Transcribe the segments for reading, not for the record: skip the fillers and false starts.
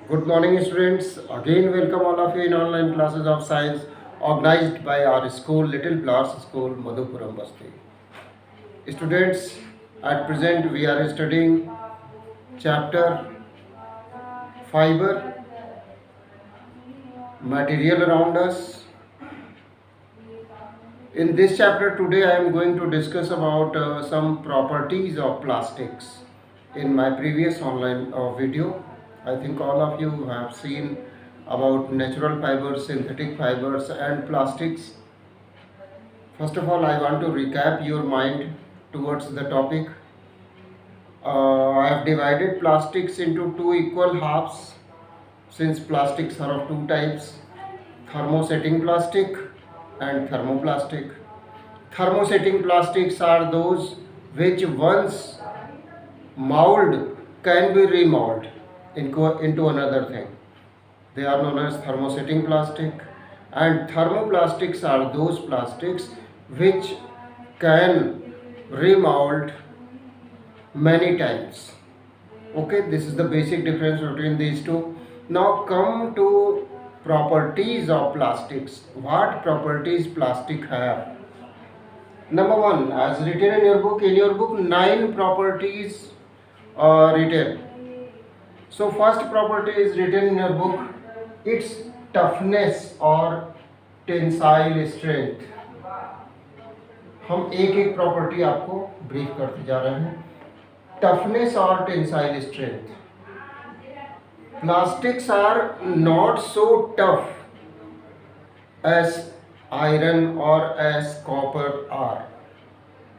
Good morning, students. Again, welcome all of you in online classes of science organized by our school, Little Flowers School, Madhupuram Basti. Students, at present we are studying chapter fiber, material around us. In this chapter today, I am going to discuss about some properties of plastics. In my previous online video, I think all of you have seen about natural fibers, synthetic fibers and plastics. First of all, I want to recap your mind towards the topic. I have divided plastics into two equal halves since plastics are of two types, thermosetting plastic and thermoplastic. Thermosetting plastics are those which once molded can be remolded into another thing. They are known as thermosetting plastic, and thermoplastics are those plastics which can remold many times. Okay, this is the basic difference between these two. Now come to properties of plastics. What properties plastic have? Number one, as written in your book 9 properties are written. So first property is written in your book, its toughness or tensile strength. हम एक एक property आपको brief करते जा रहे हैं. Toughness और tensile strength. Plastics are not so tough as iron or as copper are.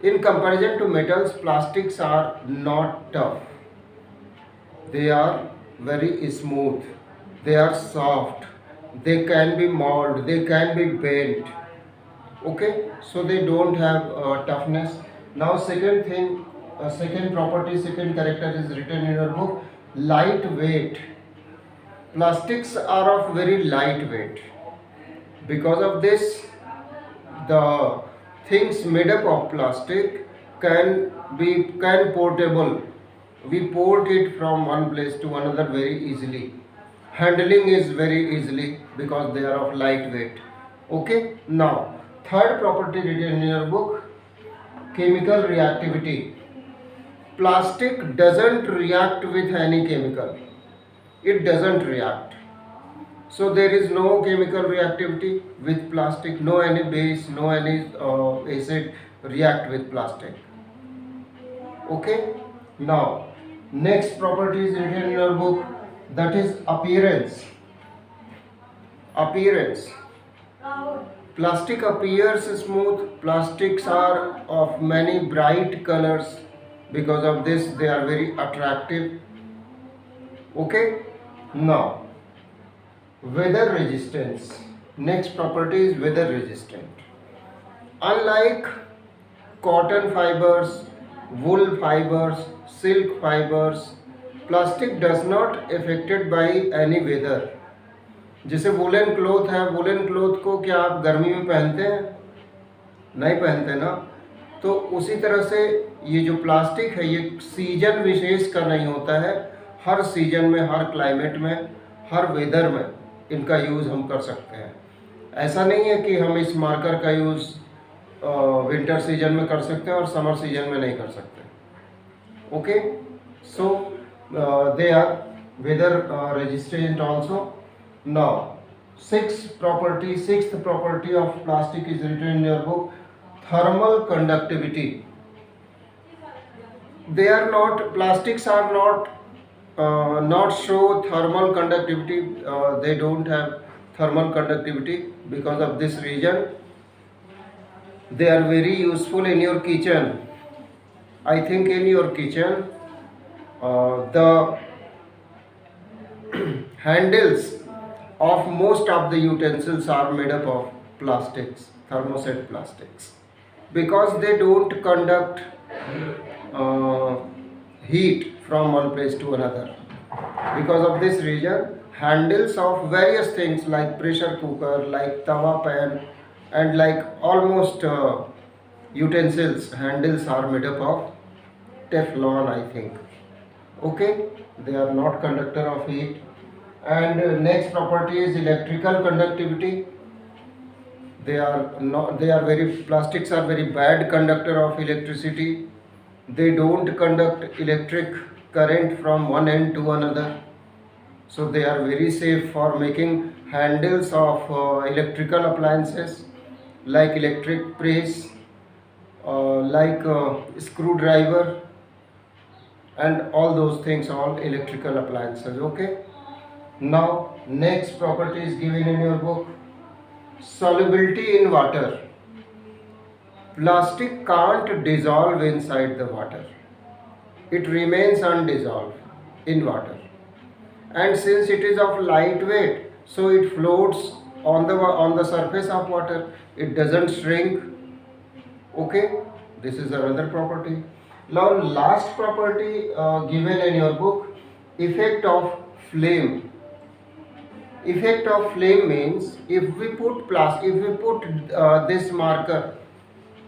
In comparison to metals, plastics are not tough. They are very smooth. They are soft. They can be molded. They can be bent. Okay, so they don't have toughness. Now second thing, second property, second character is written in your book, lightweight. Plastics are of very lightweight. Because of this, the things made up of plastic can portable. We port it from one place to another very easily. Handling is very easily because they are of lightweight. Okay, now third property written in your book, chemical reactivity. Plastic doesn't react with any chemical. It doesn't react. So there is no chemical reactivity with plastic. No any base, no any acid react with plastic. Okay. Now next property is written in your book, that is appearance. Appearance. Plastic appears smooth. Plastics are of many bright colors. Because of this, they are very attractive. Okay. Now, weather resistance. Next property is weather resistant. Unlike cotton fibers, wool fibers, silk fibers, plastic does not affected by any weather. जैसे woollen cloth है, woollen cloth को क्या आप गर्मी में पहनते हैं? नहीं पहनते ना. तो उसी तरह से ये जो प्लास्टिक है ये सीजन विशेष का नहीं होता है. हर सीजन में, हर क्लाइमेट में, हर वेदर में इनका यूज़ हम कर सकते हैं. ऐसा नहीं है कि हम इस मार्कर का यूज़ विंटर सीजन में कर सकते हैं और समर सीजन में नहीं कर सकते. Okay, so they are weather resistant also. Now, sixth property of plastic is written in your book, thermal conductivity. They are not, plastics are not show thermal conductivity. They don't have thermal conductivity. Because of this reason, they are very useful in your kitchen. I think in your kitchen, the handles of most of the utensils are made up of plastics, thermoset plastics, because they don't conduct heat from one place to another. Because of this reason, handles of various things like pressure cooker, like tawa pan, and like almost utensils, handles are made up of Teflon, I think. Okay, they are not conductor of heat. And next property is electrical conductivity. Plastics are very bad conductor of electricity. They don't conduct electric current from one end to another. So they are very safe for making handles of electrical appliances like electric press, like screwdriver, and all those things, all electrical appliances. Okay. Now next property is given in your book. Solubility in water. Plastic can't dissolve inside the water. It remains undissolved in water. And since it is of lightweight, so it floats on the surface of water. It doesn't shrink. Okay, this is another property. Now last property given in your book, effect of flame. Effect of flame means if we put this marker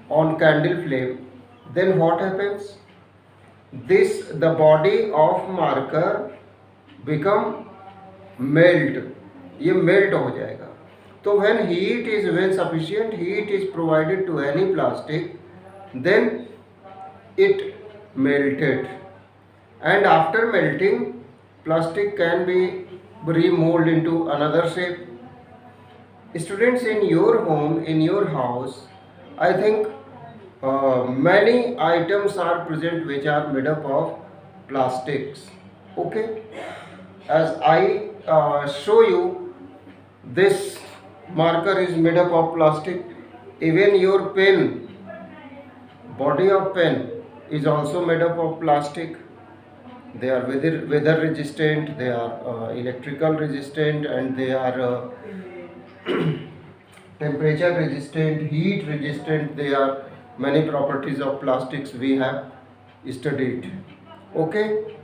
on candle flame, then what happens? The body of marker become melt. ये melt हो जाएगा. So when sufficient heat is provided to any plastic, then it melted, and after melting, plastic can be remolded into another shape. Students, in your home, in your house, I think many items are present which are made up of plastics. Okay, as I show you, this marker is made up of plastic. Even your pen, body of pen is also made up of plastic. They are weather resistant, they are electrical resistant, and they are temperature resistant, heat resistant. They are many properties of plastics we have studied. Okay.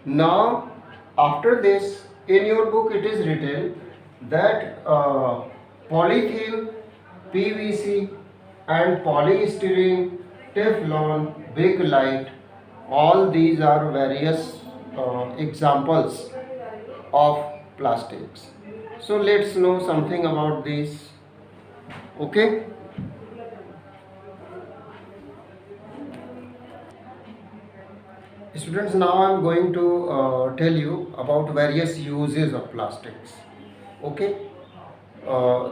Now after this, in your book it is written that polythene, PVC, and polystyrene, Teflon, Bakelite, all these are various examples of plastics. So let's know something about these. Okay. Students, now I am going to tell you about various uses of plastics. Okay.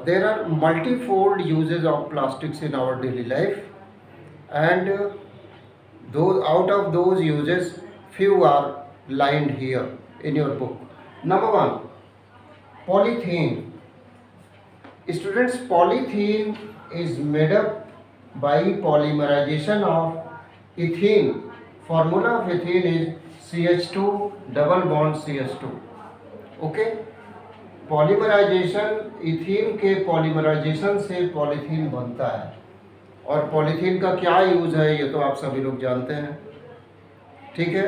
There are multifold uses of plastics in our daily life, and out of those uses, few are lined here in your book. Number one, polythene. Students, polythene is made up by polymerization of ethene. Formula of ethene is CH2 double bond CH2. Okay. Polymerization, ethene के polymerization से polythene बनता है. और polythene का क्या use है ये तो आप सभी लोग जानते हैं. ठीक है,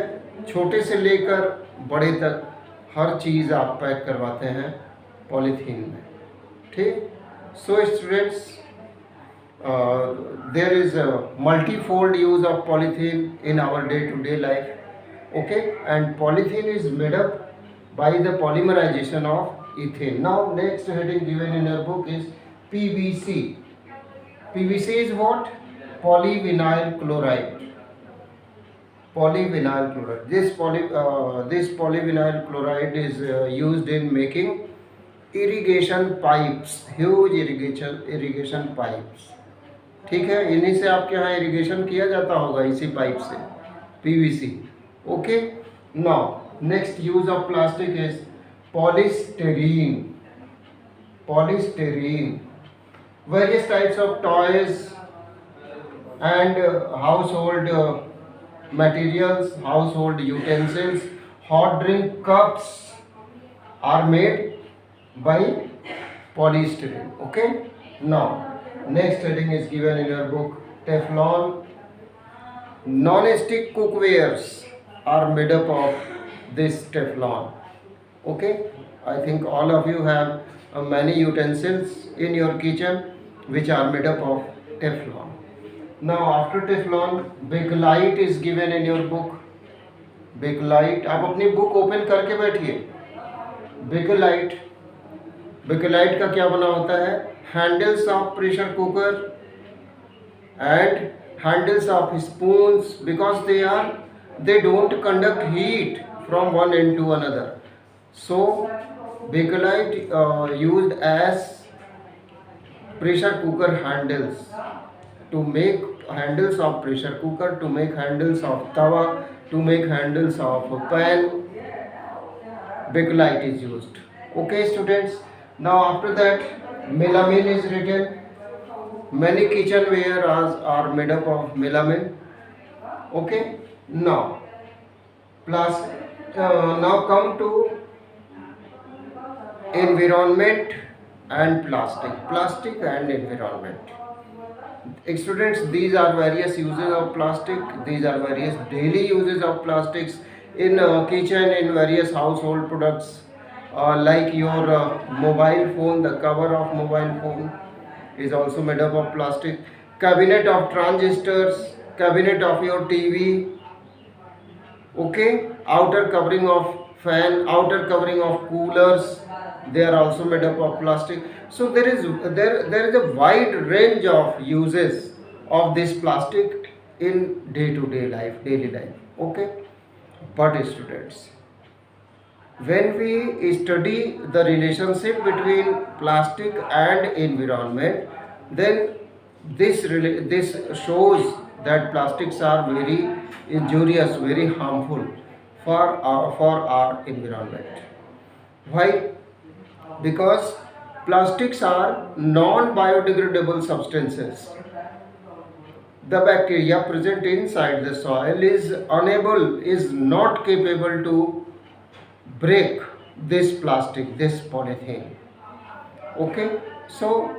छोटे से लेकर बड़े तक हर चीज़ आप पैक करवाते हैं पॉलीथीन में. ठीक. So students, there is a multifold use of polythene in our day-to-day life. Okay, and polythene is made up by the polymerization of ethane. Now next heading given in your book is PVC. PVC is what? Polyvinyl chloride. Polyvinyl chloride. This polyvinyl chloride is used in making irrigation pipes, huge irrigation pipes. ठीक है, इन्हीं से आपके यहाँ irrigation किया जाता होगा, इसी पाइप से, PVC. Okay. Now next use of plastic is polystyrene. Polystyrene. Various types of toys and household materials, household utensils, hot drink cups are made by polystyrene. Okay. Now next heading is given in your book, Teflon. Non-stick cookwares are made up of this Teflon. Okay, I think all of you have many utensils in your kitchen which are made up of Teflon. Now after Teflon, Bakelite is given in your book. Bakelite, आप अपनी book open करके बैठिए. Bakelite, bakelite का क्या बना होता है? Handles of pressure cooker and handles of spoons, because they don't conduct heat from one end to another. So bakelite used as pressure cooker handles, to make handles of pressure cooker, to make handles of tawa, to make handles of pan. Bakelite is used. Okay students, now after that melamine is written. Many kitchenware are made up of melamine. Okay, now plus now come to environment and plastic and environment. Students, these are various uses of plastic, these are various daily uses of plastics in kitchen, in various household products, like your mobile phone. The cover of mobile phone is also made up of plastic. Cabinet of transistors, cabinet of your TV. Okay, outer covering of fan, outer covering of coolers, they are also made up of plastic. So there is a wide range of uses of this plastic in day to day life, daily life. Okay, but students, when we study the relationship between plastic and environment, then this shows that plastics are very injurious, very harmful for our environment. Why? Because plastics are non-biodegradable substances. The bacteria present inside the soil is not capable to break this plastic, this polythene. Okay, so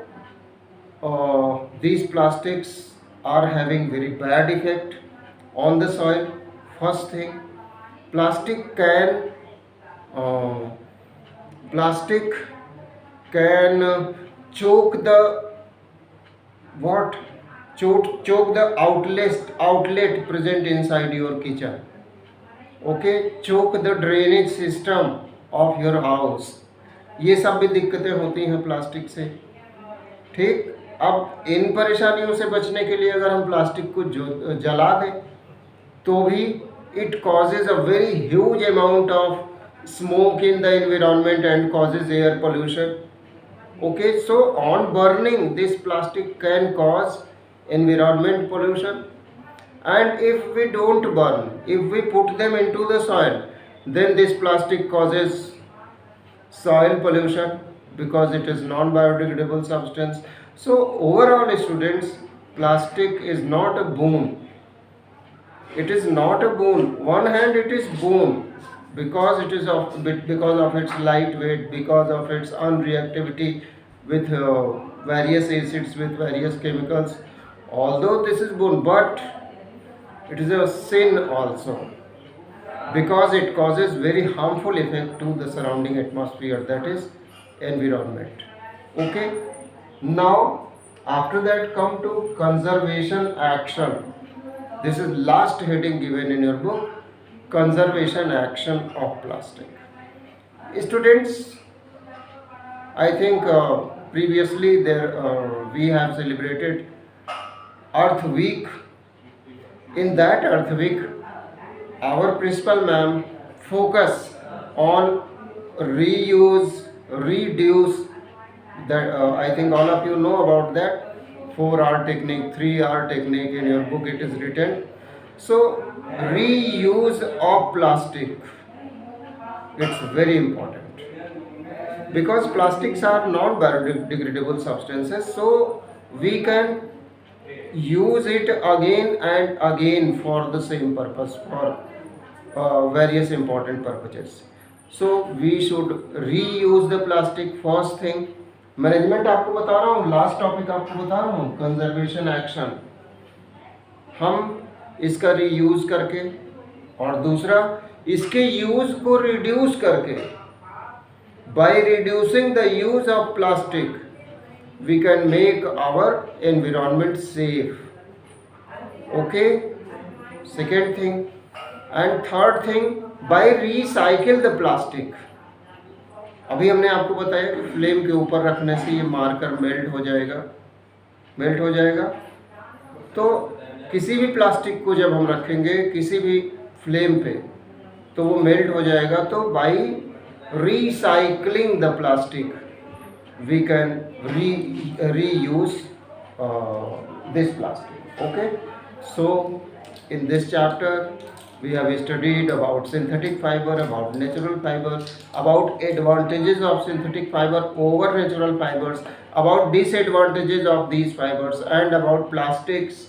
these plastics are having very bad effect on the soil. First thing, plastic can uh, plastic can choke the what choke the outlet present inside your kitchen. Okay, choke the drainage system of your house. ये सब भी दिक्कतें होती हैं plastic से. ठीक, अब इन परेशानियों से बचने के लिए अगर हम प्लास्टिक को जला दें तो भी it causes a very huge amount of smoke in the environment and causes air pollution. Okay, so on burning, this plastic can cause environment pollution. And if we don't burn, if we put them into the soil, then this plastic causes soil pollution because it is non-biodegradable substance. So overall students, plastic is not a boon. It is not a boon. One hand it is boon because it is because of its lightweight, because of its unreactivity with various acids, with various chemicals. Although this is boon, but it is a sin also because it causes very harmful effect to the surrounding atmosphere, that is environment. Okay, now after that come to conservation action. This is last heading given in your book, conservation action of plastic. Students, I think previously we have celebrated Earth Week. In that Earth Week, our principal ma'am focus on reuse, reduce. That I think all of you know about that 4R technique, 3R technique. In your book it is written. So reuse of plastic, it's very important because plastics are non-biodegradable substances. So we can use it again and again for the same purpose, for various important purposes. So we should reuse the plastic. First thing, management आपको बता रहा हूँ, last topic आपको बता रहा हूँ, conservation action. हम इसका रीयूज करके और दूसरा इसके यूज को रिड्यूस करके, by reducing the use of plastic we can make our environment safe. Okay, second thing. And third thing, by recycle the plastic. अभी हमने आपको बताया कि फ्लेम के ऊपर रखने से ये मार्कर मेल्ट हो जाएगा। तो किसी भी प्लास्टिक को जब हम रखेंगे किसी भी फ्लेम पे तो वो मेल्ट हो जाएगा। तो by recycling the plastic we can reuse this plastic. Okay, so in this chapter we have studied about synthetic fiber, about natural fiber, about advantages of synthetic fiber over natural fibers, about disadvantages of these fibers, and about plastics,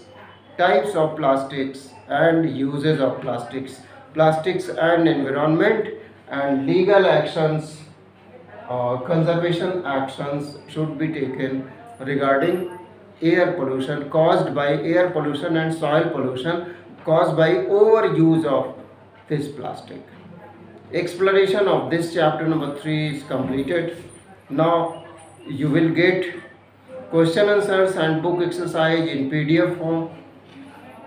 types of plastics and uses of plastics and environment, and legal actions, conservation actions should be taken regarding air pollution caused by air pollution and soil pollution caused by overuse of this plastic. Exploration of this chapter number 3 is completed. Now you will get question answers and book exercise in PDF form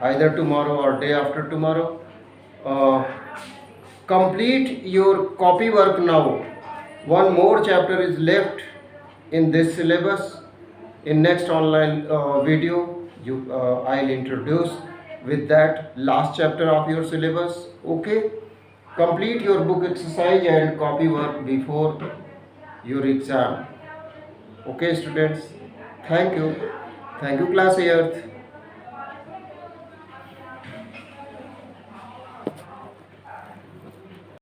either tomorrow or day after tomorrow. Complete your copy work now. One more chapter is left in this syllabus. In next online video, I'll introduce with that last chapter of your syllabus. Okay, complete your book exercise and copy work before your exam. Okay, students. Thank you. Thank you, class Earth.